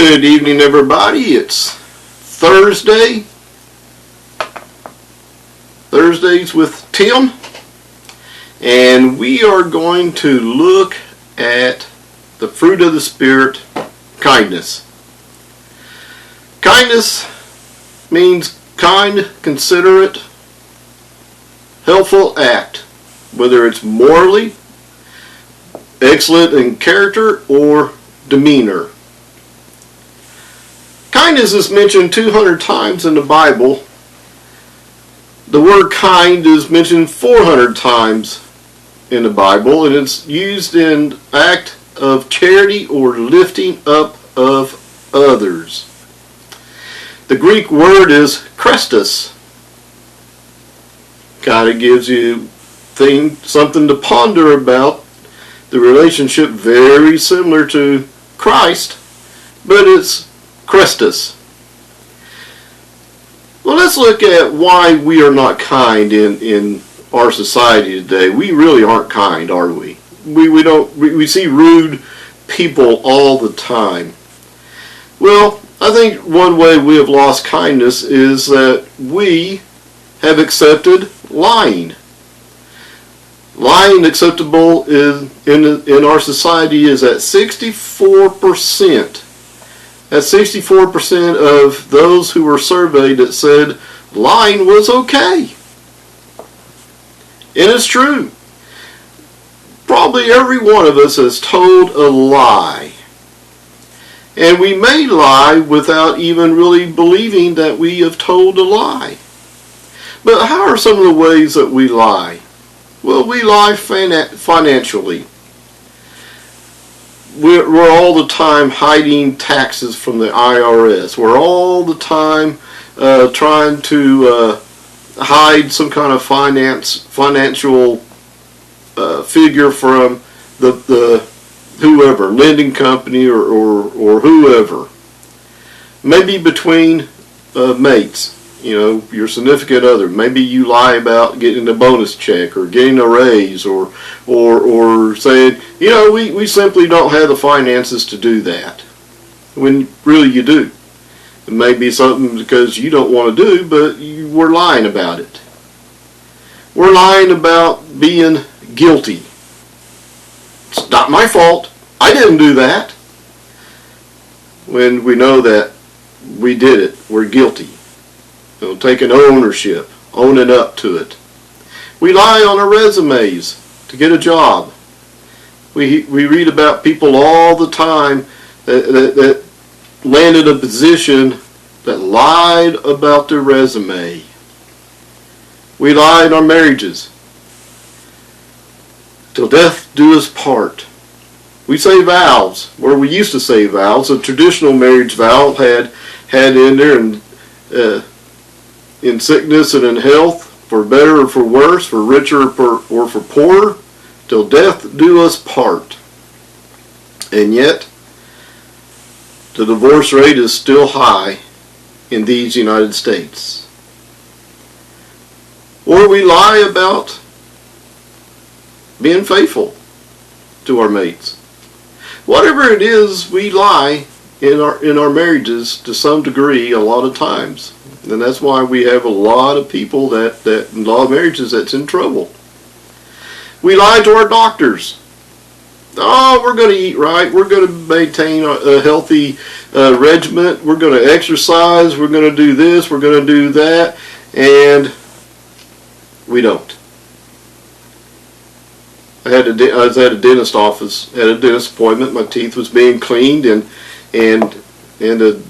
Good evening, everybody. It's Thursdays with Tim, and we are going to look at the fruit of the Spirit, kindness. Kindness means kind, considerate, helpful act, whether it's morally excellent in character or demeanor. Kindness is mentioned 200 times in the Bible. The word kind is mentioned 400 times in the Bible, and it's used in act of charity or lifting up of others. The Greek word is Christos. Kind of gives you something to ponder about. The relationship very similar to Christ, but it's Christos. Well, let's look at why we are not kind in our society today. We really aren't kind, are we? We see rude people all the time. Well, I think one way we have lost kindness is that we have accepted lying. Lying acceptable in our society is at 64%. That's 64% of those who were surveyed that said lying was okay. And it's true. Probably every one of us has told a lie. And we may lie without even really believing that we have told a lie. But how are some of the ways that we lie? Well, we lie financially. We're all the time hiding taxes from the IRS. We're all the time trying to hide some kind of financial figure from the whoever, lending company or whoever. Maybe between mates. You know, your significant other. Maybe you lie about getting a bonus check or getting a raise or saying, you know, we simply don't have the finances to do that. When really you do. It may be something because you don't want to do, but we're lying about it. We're lying about being guilty. It's not my fault. I didn't do that. When we know that we did it, we're guilty. You know, taking ownership, owning up to it. We lie on our resumes to get a job. We read about people all the time that landed a position that lied about their resume. We lie in our marriages. Till death do us part. We say vows, where we used to say vows. A traditional marriage vow had in there and in sickness and in health, for better or for worse, for richer or for poorer, till death do us part. And yet, the divorce rate is still high in these United States. Or we lie about being faithful to our mates. Whatever it is, we lie in our marriages to some degree a lot of times. And that's why we have a lot of people a lot of marriages that's in trouble. We lie to our doctors. Oh, we're going to eat right. We're going to maintain a healthy regimen. We're going to exercise. We're going to do this. We're going to do that. And we don't. I was at a dentist office, had a dentist appointment. My teeth was being cleaned, and the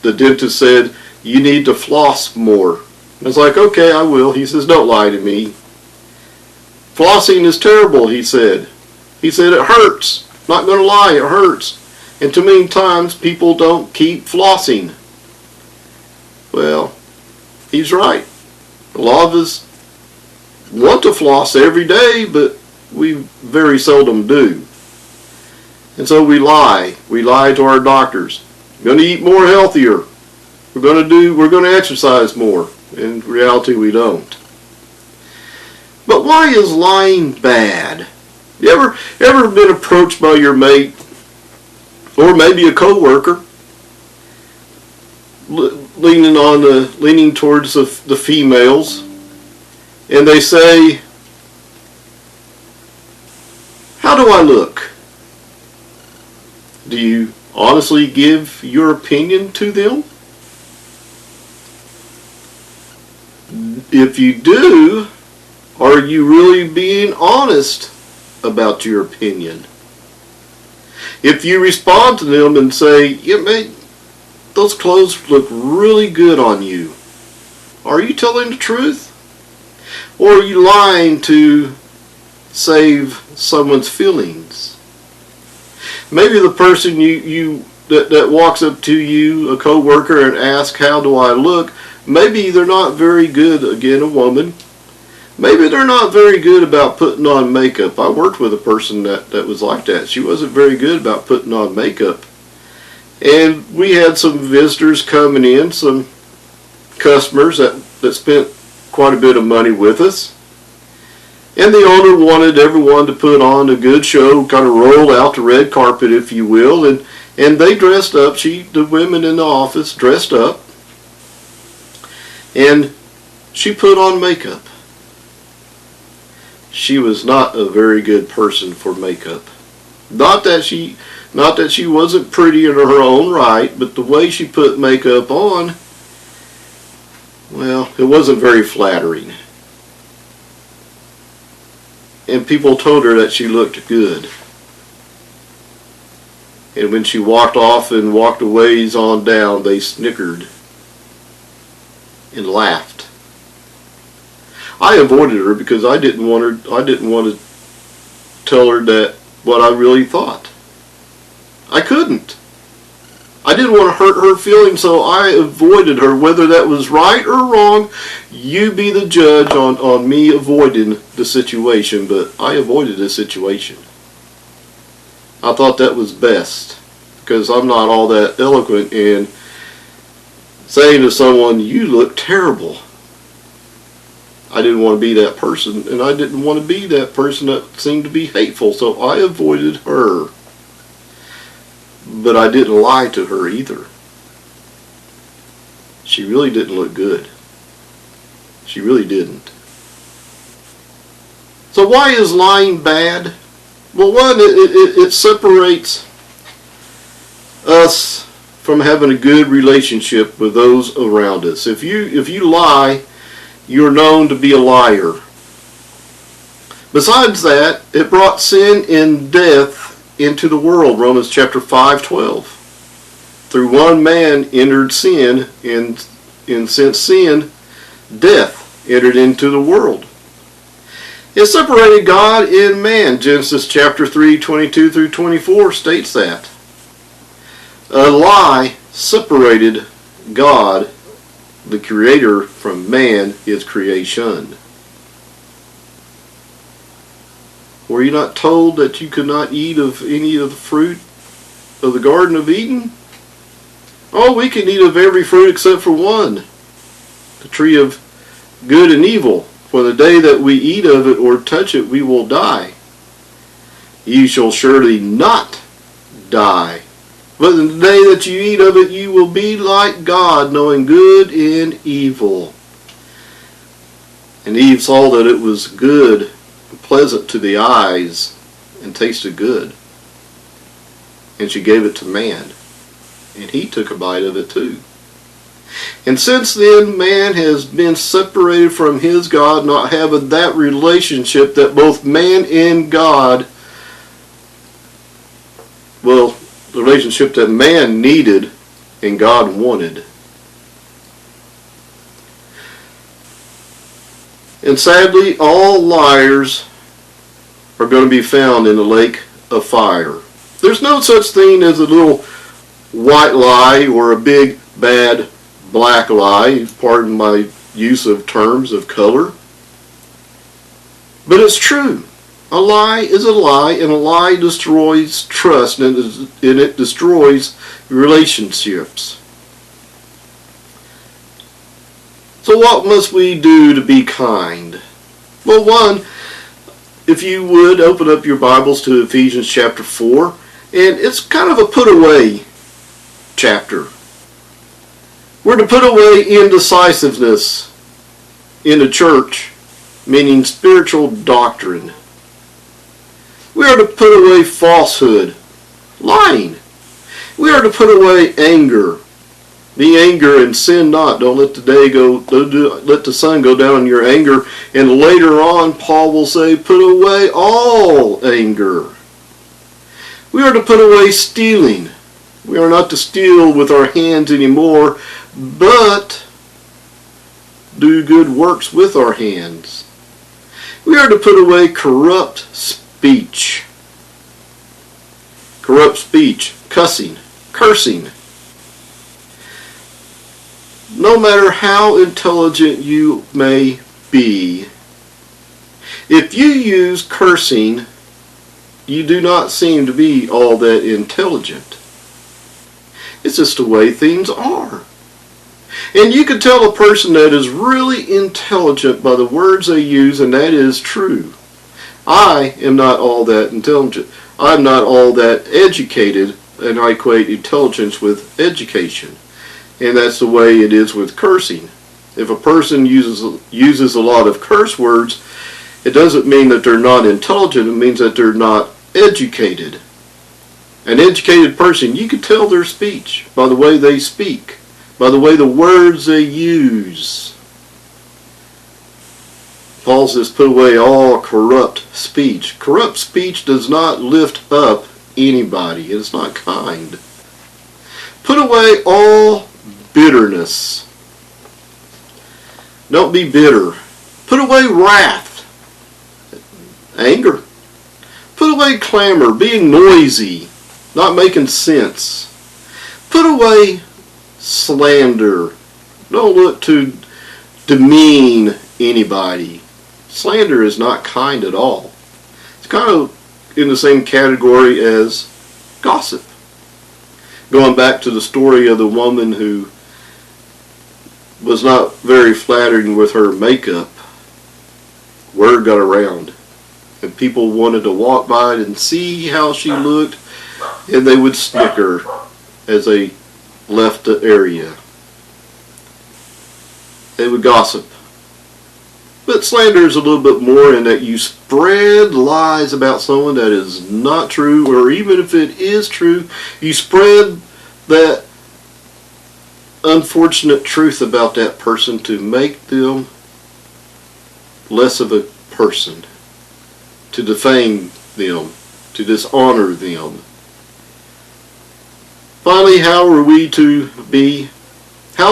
dentist said, "You need to floss more." I was like, "Okay, I will." He says, "Don't lie to me. Flossing is terrible," he said. He said, "It hurts. Not going to lie, it hurts. And too many times people don't keep flossing." Well, he's right. A lot of us want to floss every day, but we very seldom do. And so we lie. We lie to our doctors. We're going to eat more healthier. We're going to exercise more. In reality, we don't. But why is lying bad? You ever been approached by your mate or maybe a coworker leaning towards the females, and they say, "How do I look?" Do you honestly give your opinion to them? If you do, are you really being honest about your opinion? If you respond to them and say, "Yeah, man, those clothes look really good on you," are you telling the truth? Or are you lying to save someone's feelings? Maybe the person that walks up to you, a coworker, and asks, "How do I look?" Maybe they're not very good, again, a woman. Maybe they're not very good about putting on makeup. I worked with a person that was like that. She wasn't very good about putting on makeup. And we had some visitors coming in, some customers that spent quite a bit of money with us. And the owner wanted everyone to put on a good show, kind of roll out the red carpet, if you will. And they dressed up. The women in the office dressed up. And she put on makeup. She was not a very good person for makeup. Not that she wasn't pretty in her own right, but the way she put makeup on, well, it wasn't very flattering. And people told her that she looked good. And when she walked off and walked a ways on down, they snickered and laughed. I avoided her because I didn't want to tell her that what I really thought. I couldn't. I didn't want to hurt her feelings, so I avoided her. Whether that was right or wrong, you be the judge on me avoiding the situation, but I avoided the situation. I thought that was best, because I'm not all that eloquent in saying to someone, "You look terrible." I didn't want to be that person, and I didn't want to be that person that seemed to be hateful, so I avoided her. But I didn't lie to her either. She really didn't look good. She really didn't. So why is lying bad? Well, one, it separates us from having a good relationship with those around us. If you lie, you're known to be a liar. Besides that, it brought sin and death into the world. Romans chapter 5:12. Through one man entered sin, and since sin, death entered into the world. It separated God and man. Genesis chapter 3:22 through 24 states that. A lie separated God, the Creator, from man, his creation. Were you not told that you could not eat of any of the fruit of the Garden of Eden? Oh, we can eat of every fruit except for one, the tree of good and evil. For the day that we eat of it or touch it, we will die. You shall surely not die. But in the day that you eat of it, you will be like God, knowing good and evil. And Eve saw that it was good, pleasant to the eyes, and tasted good. And she gave it to man, and he took a bite of it too. And since then, man has been separated from his God, not having that relationship that both man and God, well, the relationship that man needed and God wanted. And sadly, all liars are going to be found in the lake of fire. There's no such thing as a little white lie or a big bad black lie, pardon my use of terms of color. But it's true. A lie is a lie, and a lie destroys trust, and it destroys relationships. So what must we do to be kind? Well, one, if you would, open up your Bibles to Ephesians chapter 4, and it's kind of a put away chapter. We're to put away indecisiveness in the church, meaning spiritual doctrine. We are to put away falsehood, lying. We are to put away anger. Be angry and sin not. Don't let let the sun go down on your anger. And later on, Paul will say, put away all anger. We are to put away stealing. We are not to steal with our hands anymore, but do good works with our hands. We are to put away corrupt speech. Corrupt speech, cussing, cursing. No matter how intelligent you may be, if you use cursing, you do not seem to be all that intelligent. It's just the way things are. And you can tell a person that is really intelligent by the words they use, and that is true. I am not all that intelligent. I'm not all that educated, and I equate intelligence with education. And that's the way it is with cursing. If a person uses a lot of curse words, it doesn't mean that they're not intelligent. It means that they're not educated. An educated person, you can tell their speech by the way they speak, by the way the words they use. Paul says, put away all corrupt speech. Corrupt speech does not lift up anybody. It is not kind. Put away all bitterness. Don't be bitter. Put away wrath, anger. Put away clamor, being noisy, not making sense. Put away slander. Don't look to demean anybody. Slander is not kind at all. It's kind of in the same category as gossip. Going back to the story of the woman who was not very flattering with her makeup, word got around, and people wanted to walk by and see how she looked, and they would snicker as they left the area. They would gossip. But slander is a little bit more in that you spread lies about someone that is not true, or even if it is true, you spread that unfortunate truth about that person to make them less of a person, to defame them, to dishonor them. Finally, how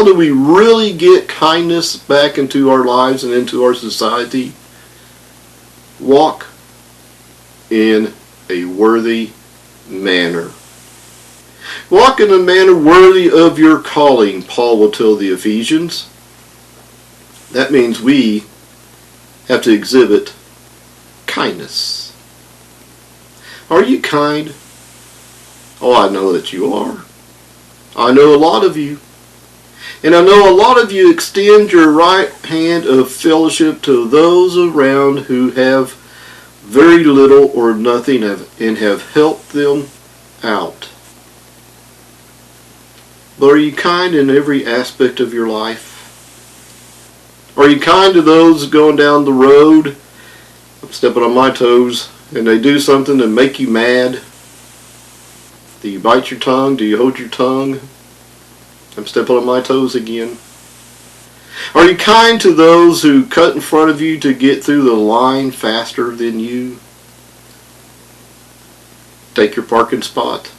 do we really get kindness back into our lives and into our society? Walk in a worthy manner. Walk in a manner worthy of your calling, Paul will tell the Ephesians. That means we have to exhibit kindness. Are you kind? Oh, I know that you are. I know a lot of you. And I know a lot of you extend your right hand of fellowship to those around who have very little or nothing and have helped them out. But are you kind in every aspect of your life? Are you kind to those going down the road? I'm stepping on my toes, and they do something to make you mad. Do you bite your tongue? Do you hold your tongue? I'm stepping on my toes again. Are you kind to those who cut in front of you to get through the line faster than you? Take your parking spot.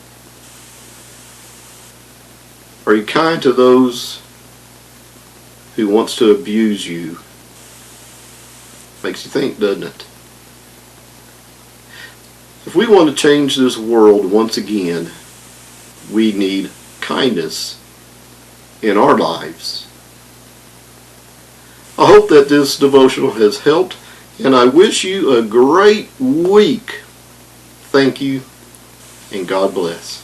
Are you kind to those who wants to abuse you? Makes you think, doesn't it? If we want to change this world once again, we need kindness in our lives. I hope that this devotional has helped, and I wish you a great week. Thank you, and God bless.